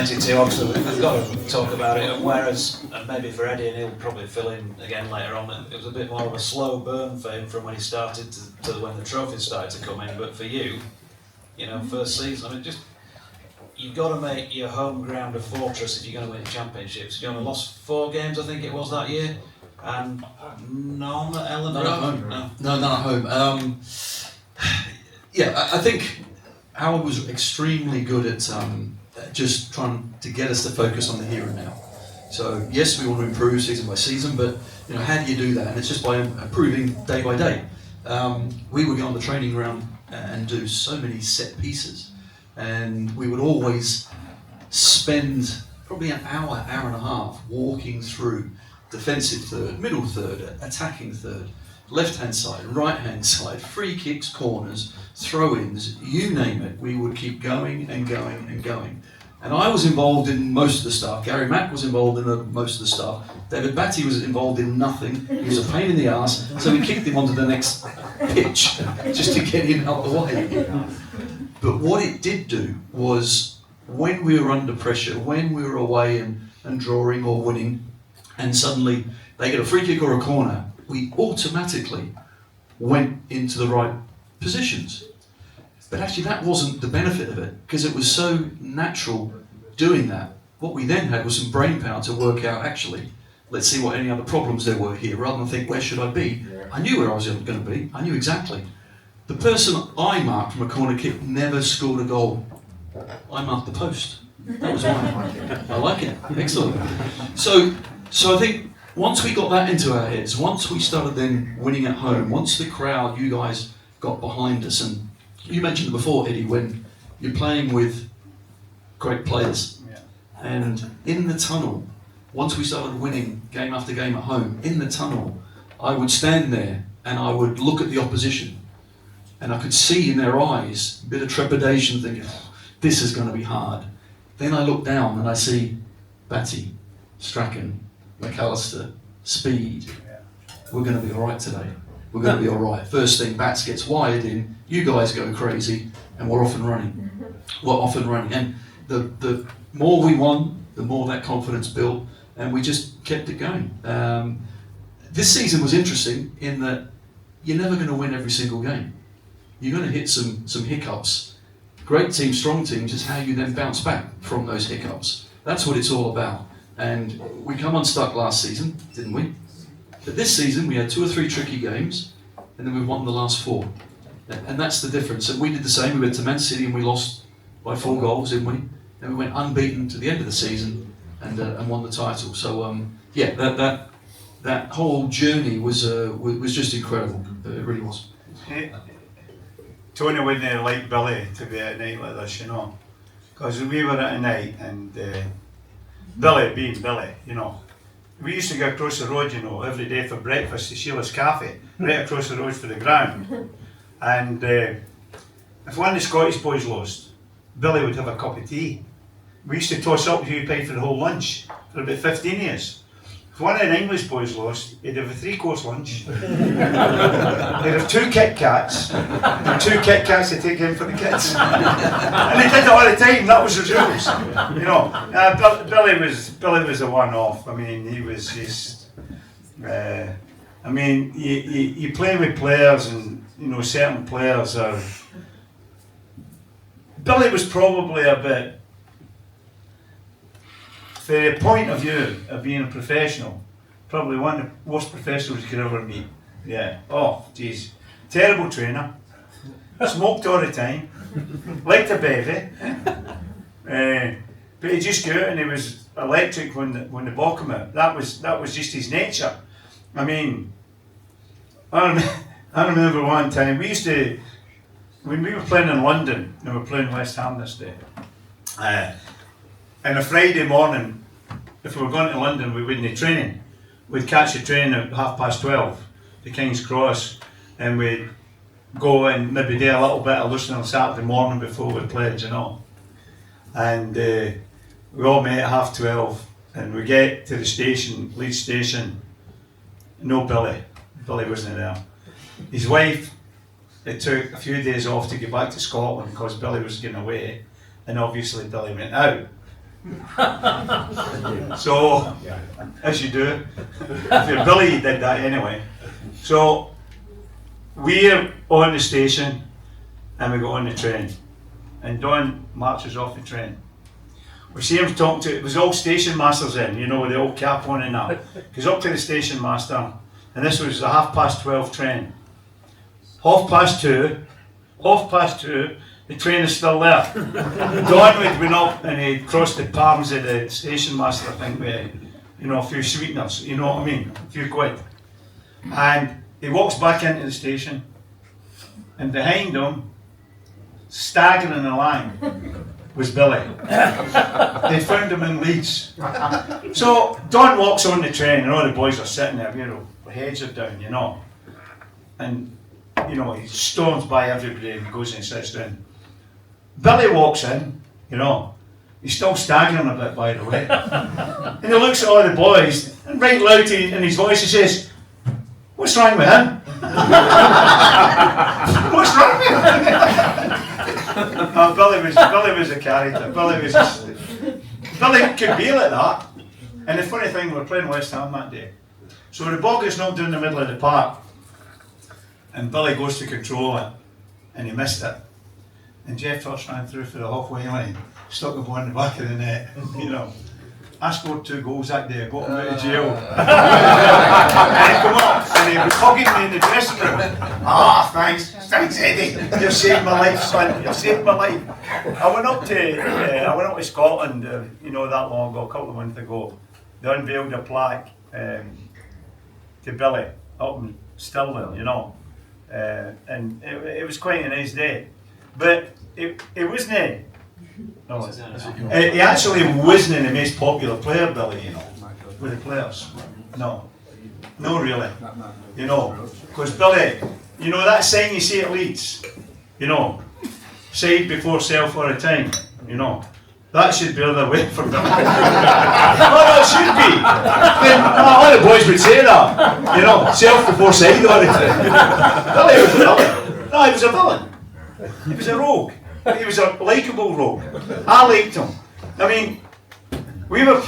92, obviously we've got to talk about it, and whereas, and maybe for Eddie, and he'll probably fill in again later on, it was a bit more of a slow burn for him from when he started to when the trophies started to come in, but for you, you know, first season, I mean, just, you've got to make your home ground a fortress if you're going to win championships. You only lost 4 games, I think it was, that year, and none at Elland Road? None at home. No, none at home. Yeah, I think Howard was extremely good at just trying to get us to focus on the here and now. So yes, we want to improve season by season, but you know, how do you do that? And it's just by improving day by day. We would go on the training ground and do so many set pieces, and we would always spend probably an hour, hour and a half walking through defensive third, middle third, attacking third, left-hand side, right-hand side, free kicks, corners, throw-ins, you name it. We would keep going and going and going. And I was involved in most of the stuff. Gary Mack was involved in most of the stuff. David Batty was involved in nothing. He was a pain in the arse, so we kicked him onto the next pitch just to get him out of the way. But what it did do was, when we were under pressure, when we were away and drawing or winning, and suddenly they get a free kick or a corner, we automatically went into the right positions. But actually that wasn't the benefit of it, because it was so natural doing that. What we then had was some brain power to work out, actually, let's see what any other problems there were here, rather than think, where should I be? I knew where I was going to be, I knew exactly. The person I marked from a corner kick never scored a goal. I marked the post. That was mine. I like it, excellent. So I think, once we got that into our heads, once we started then winning at home, once the crowd, you guys, got behind us, and you mentioned it before, Eddie, when you're playing with great players, and in the tunnel, once we started winning game after game at home, in the tunnel, I would stand there and I would look at the opposition, and I could see in their eyes a bit of trepidation, thinking, this is going to be hard. Then I look down and I see Batty, Strachan, McAllister, Speed. We're going to be all right today. We're going to be all right. First thing, Bats gets wired in, you guys go crazy, and we're off and running. We're off and running. And the more we won, the more that confidence built, and we just kept it going. This season was interesting in that you're never going to win every single game. You're going to hit some hiccups. Great teams, strong teams, is how you then bounce back from those hiccups. That's what it's all about. And we come unstuck last season, didn't we? But this season we had 2 or 3 tricky games, and then we won the last 4. And that's the difference. And we did the same. We went to Man City and we lost by 4 goals, didn't we? And we went unbeaten to the end of the season and won the title. So that whole journey was just incredible. It really was. Tony wouldn't like Billy to be at a night like this, you know, because we were at a night and Billy being Billy, you know, we used to go across the road, you know, every day for breakfast to Sheila's Cafe, right across the road for the ground. And if one of the Scottish boys lost, Billy would have a cup of tea. We used to toss up who paid for the whole lunch for about 15 years. If one of the English boys lost, he'd have a 3-course lunch. He'd have 2 Kit Kats, and 2 Kit Kats to take in for the kids. And he did it all the time, that was the rules. You know, Billy was a one-off. I mean, he was just, I mean, you play with players, and, you know, certain players are, Billy was probably a bit, from the point of view of being a professional, probably one of the worst professionals you could ever meet. Yeah. Oh, geez. Terrible trainer. Smoked all the time. Liked a bevy. But he just go out and he was electric when the ball came out. That was just his nature. I mean, I remember one time we used to, when we were playing in London, and we were playing West Ham this day. And a Friday morning, if we were going to London, we wouldn't training. We'd catch the train at 12:30 to King's Cross, and we'd go and maybe do a little bit of listening on Saturday morning before we played, you know. And we all met at 12:30, and we get to the station, Leeds station, no Billy. Billy wasn't there. His wife, it took a few days off to get back to Scotland because Billy was getting away, and obviously Billy went out. So, as you do, if you're Billy, you did that anyway. So, we're on the station and we go on the train. And Don marches off the train. We see him talking to, it was all station masters in, you know, with the old cap on and that. Goes up to the station master, and this was a 12:30 train. 2:30, the train is still there. Don went up and he crossed the palms of the station master, I think, with, you know, a few sweeteners, you know what I mean, a few quid. And he walks back into the station, and behind him, staggering the line, was Billy. They found him in Leeds. So Don walks on the train and all the boys are sitting there, you know, their heads are down, you know. And, you know, he storms by everybody and goes and sits down. Billy walks in, you know, he's still staggering a bit, by the way. And he looks at all the boys and right loud in his voice he says, "What's wrong with him?" "What's wrong with him?" Billy was a character. Billy could be like that. And the funny thing, we were playing West Ham that day. So the ball gets knocked down the middle of the park, and Billy goes to control it, and he missed it. And Jeff first ran through for the halfway line, stuck the ball in the back of the net. You know, I scored 2 goals that day. I got him out of jail. And he come up and he was hugging me in the dressing room. "Ah, thanks, Eddie. You've saved my life, son. You've saved my life." I went up to Scotland, you know, that long ago, a couple of months ago. They unveiled a plaque to Billy up in Stilwell, you know, and it was quite a nice day. But it wasn't. No, he actually wasn't the most popular player, Billy, you know, with the players. No, really. You know, because Billy, you know that sign you see at Leeds, you know, side before self for a time, you know, that should be the other way for Billy. Oh, no, it should be. All the boys would say that, you know, self before side all the time. Billy was a villain. No, he was a villain. He was a rogue. He was a likeable rogue. I liked him. I mean, we were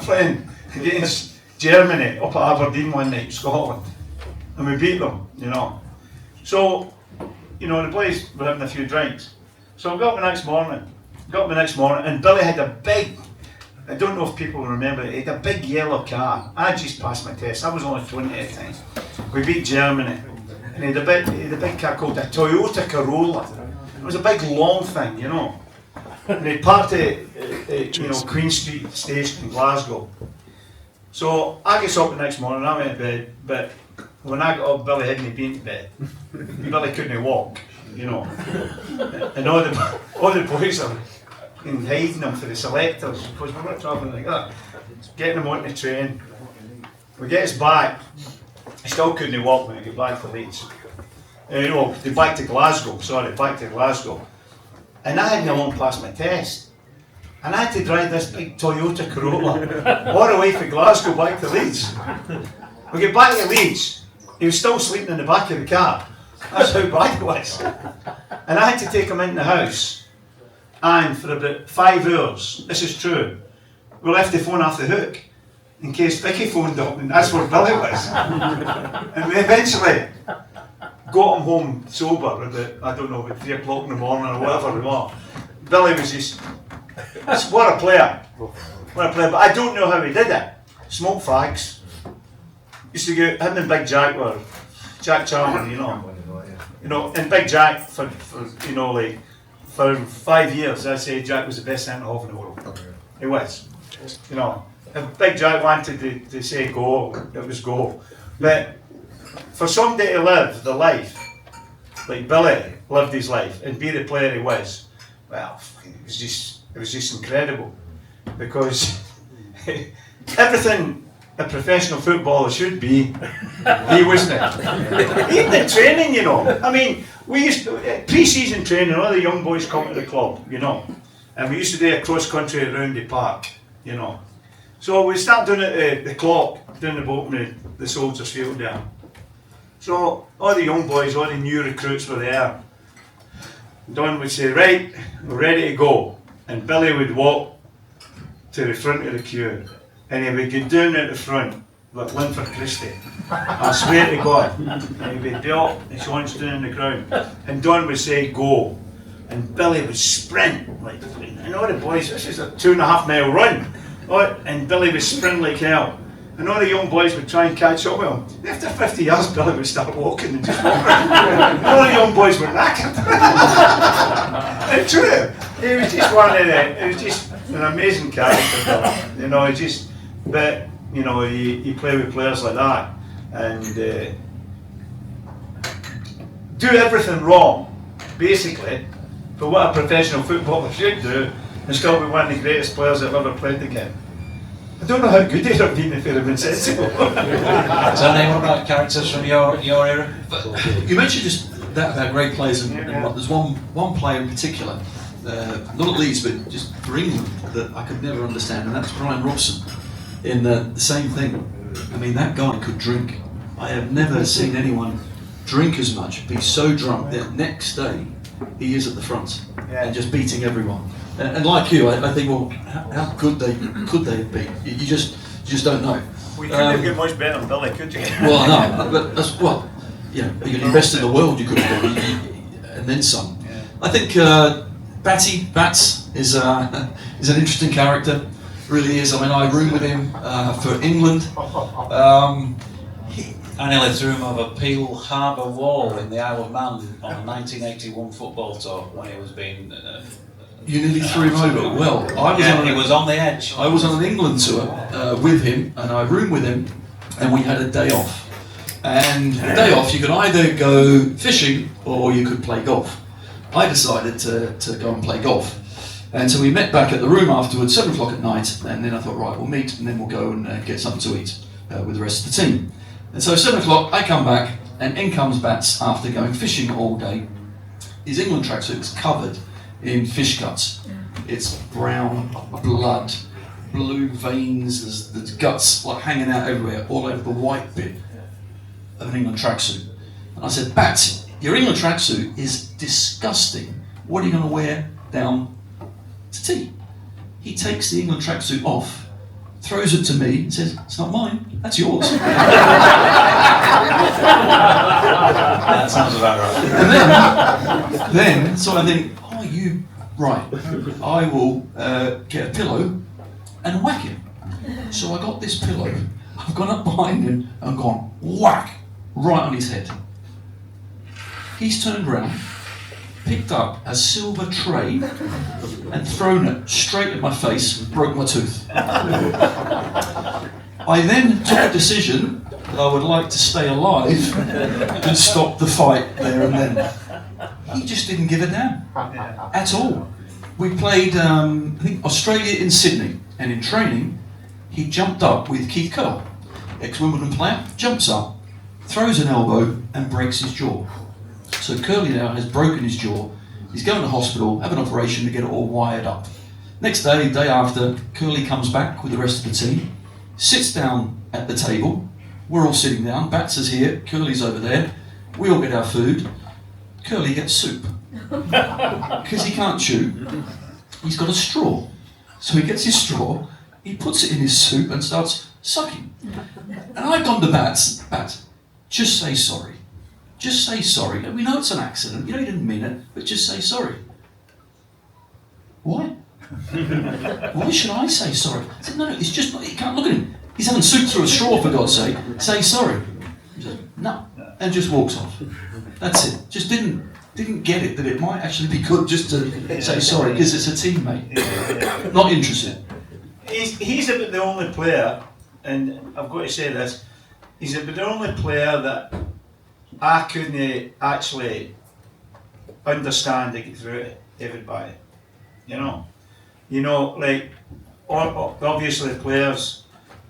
playing against Germany up at Aberdeen one night, Scotland, and we beat them, you know. So, you know, the boys were having a few drinks. So we got up the next morning, and Billy had a big, I don't know if people remember it, he had a big yellow car. I just passed my test, I was only 20 at the time. We beat Germany, and he had a big car called a Toyota Corolla. It was a big long thing, you know. And he parked at you know, Queen Street Station in Glasgow. So I get up the next morning, I went to bed, but when I got up, Billy hadn't been to bed. Billy couldn't walk, you know. And all the boys are hiding them for the selectors, because we were travelling like that. Getting them on the train. We get us back, I still couldn't walk when I get back to Leeds. Back to Glasgow. And I hadn't long passed my test. And I had to drive this big Toyota Corolla all the way from Glasgow back to Leeds. We get back to Leeds, he was still sleeping in the back of the car. That's how bad it was. And I had to take him in the house. And for about 5 hours, this is true, we left the phone off the hook in case Vicky phoned up, and that's where Billy was. And we eventually got him home sober about, I don't know, about 3 o'clock in the morning or whatever we were. Billy was just, what a player. But I don't know how he did it. Smoked fags. Used to go, him and Big Jack were, Jack Charman, you know. You know, and Big Jack, for you know, like, for 5 years, I'd say Jack was the best centre-half in the world. He was. You know, if Big Jack wanted to say go, it was go. But for somebody to live the life, like Billy lived his life, and be the player he was, well, it was just incredible. Because everything a professional footballer should be, he wasn't it. Even the training, you know. I mean, we used to, pre-season training, all the young boys come to the club, you know. And we used to do a cross-country around the park, you know. So we start doing it at the clock, down the bottom of the soldiers' field there. So all the young boys, all the new recruits were there. Don would say, right, we're ready to go. And Billy would walk to the front of the queue, and he would go down at the front like Linford Christie. I swear to God. And he would belt his haunch down on the ground, and Don would say go, and Billy would sprint like, and all the boys, this is a 2.5 mile run, and Billy would sprint like hell. And all the young boys would try and catch up with him. After 50 yards, Billy would start walking and just walking. And all the young boys were knackered. It's true. He was just one of the, he was just an amazing character, Billy. You know, he just, but, you know, you play with players like that and do everything wrong, basically, for what a professional footballer should do, and still be one of the greatest players that have ever played the game. I don't know how good they'd have been if they'd have been sensible. Is there anyone about characters from your era? You mentioned just that about great players, and there's one player in particular, not at Leeds, but just for England, that I could never understand, and that's Brian Robson. In the same thing. I mean, that guy could drink. I have never seen anyone drink as much, be so drunk that next day he is at the front and just beating everyone. And like you, I think, well, how good could they have been? You just don't know. We couldn't have got much better than Billy, could you? Well, no, but that's well, yeah. You can invest in the world, you could have done, and then some. Yeah. I think Bats is an interesting character. Really is. I mean, I room with him for England. I nearly threw him over Peel Harbour Wall in the Isle of Man on a 1981 football tour when he was being. You nearly threw him over. Well, he was on the edge. I was on an England tour with him, and I roomed with him, and we had a day off. And a day off, you could either go fishing or you could play golf. I decided to go and play golf. And so we met back at the room afterwards, 7 o'clock at night, and then I thought, right, we'll meet, and then we'll go and get something to eat with the rest of the team. And so 7 o'clock, I come back, and in comes Bats after going fishing all day. His England tracksuit's covered in fish cuts. It's brown blood, blue veins, there's guts like hanging out everywhere, all over the white bit of an England tracksuit. And I said, Bats, your England tracksuit is disgusting. What are you going to wear down to tea? He takes the England tracksuit off, throws it to me and says, it's not mine, that's yours. That sounds about right. And then so I think, oh, you, right, I will get a pillow and whack him. So I got this pillow, I've gone up behind him and gone whack, right on his head. He's turned round, picked up a silver tray and thrown it straight at my face and broke my tooth. I then took a decision that I would like to stay alive and stop the fight there and then. He just didn't give a damn at all. We played, I think, Australia in Sydney, and in training, he jumped up with Keith Curl, ex-Wimbledon player, jumps up, throws an elbow and breaks his jaw. So Curly now has broken his jaw. He's going to hospital, have an operation to get it all wired up. Next day, day after, Curly comes back with the rest of the team, sits down at the table. We're all sitting down. Bats is here, Curly's over there. We all get our food. Curly gets soup. Because he can't chew, he's got a straw. So he gets his straw, he puts it in his soup and starts sucking. And I've gone to Bats, just say sorry. Just say sorry. We know it's an accident, you know you didn't mean it, but just say sorry. Why? Why should I say sorry? I said, no, it's just, you can't look at him. He's having soup through a straw, for God's sake. Say sorry. He said, no, and just walks off. That's it. Just didn't get it, that it might actually be good just to say sorry, because it's a teammate. Not interested. He's about the only player, and I've got to say this, he's about the only player that I couldn't actually understand to get through it, everybody. You know, like, obviously players,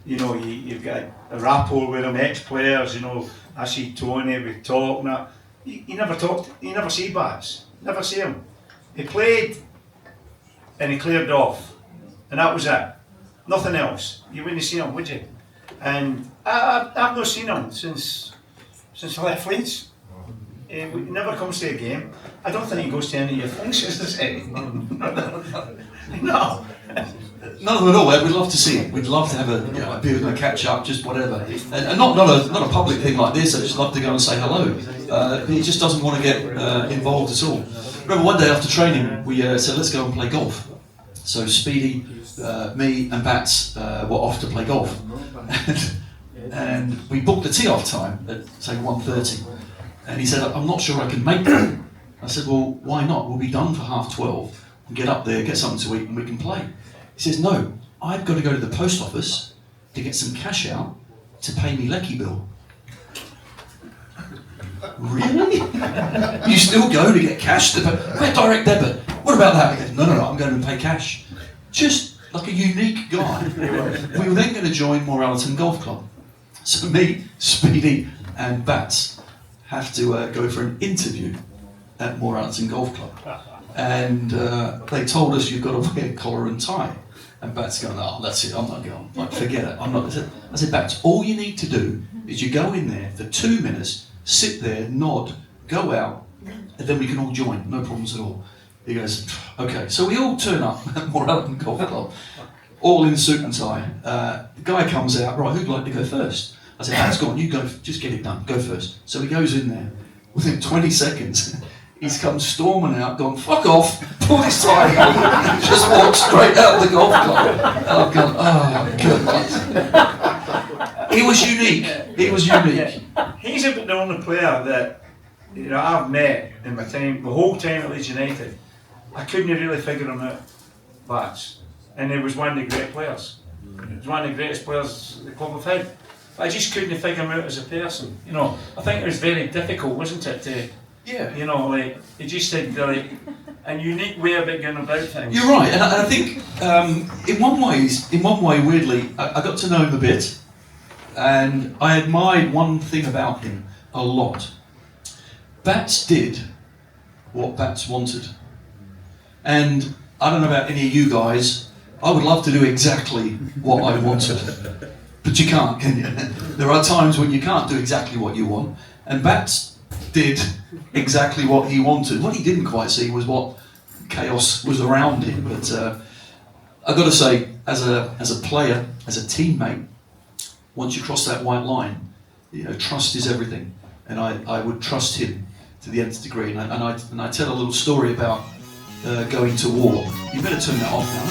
you know, you've got a rapport with them, ex-players, you know, I see Tony, we talk, and that. You never talked, you never see Bats, never see him. He played and he cleared off, and that was it. Nothing else. You wouldn't see him, would you? And I've not seen him since I left Leeds. He never comes to a game. I don't think he goes to any of your functions, does he? No. none of them at all. We'd love to see it. We'd love to have a beer and a catch up, just whatever. And not a public thing like this. I just love to go and say hello. He just doesn't want to get involved at all. Remember one day after training, we said let's go and play golf. So Speedy, me, and Bats were off to play golf, and we booked the tee-off time at say 1:30. And he said, "I'm not sure I can make that." I said, "Well, why not? We'll be done for 12:30. And get up there, get something to eat, and we can play." He says, "No, I've got to go to the post office to get some cash out to pay me Lecky bill." Really? You still go to get cash to pay? Where direct debit? What about that? He goes, no, I'm going to pay cash. Just like a unique guy. We were then going to join Moralton Golf Club. So me, Speedy, and Bats have to go for an interview at Moralton Golf Club. And they told us you've got to wear a collar and tie. And Bats going, "Oh, that's it, I'm not going. Like, forget it, I'm not." I said, "Bats, all you need to do is you go in there for 2 minutes, sit there, nod, go out, and then we can all join, no problems at all." He goes, "Okay." So we all turn up at Moralton Golf Club, all in suit and tie. The guy comes out, "Right, who'd like to go first?" I said, "Bats, go on, you go, just get it done, go first." So he goes in there. Within 20 seconds, he's come storming out, gone, "Fuck off," pulled his tie on, just walked straight out of the golf club. And I've gone, "Oh, God." He was unique. He was unique. He's about the only player that I've met in my time, the whole time at Leeds United. I couldn't really figure him out, Bats. And he was one of the great players. He was one of the greatest players the club have had. But I just couldn't figure him out as a person. I think it was very difficult, wasn't it, to he just had like a unique way about going about things. You're right, and I think in one way, weirdly, I got to know him a bit, and I admired one thing about him a lot. Bats did what Bats wanted, and I don't know about any of you guys. I would love to do exactly what I wanted, but you can't, can you? There are times when you can't do exactly what you want, and Bats did exactly what he wanted. What he didn't quite see was what chaos was around him. But I've got to say, as a player, as a teammate, once you cross that white line, trust is everything, and I would trust him to the nth degree. And I tell a little story about going to war. You better turn that off now.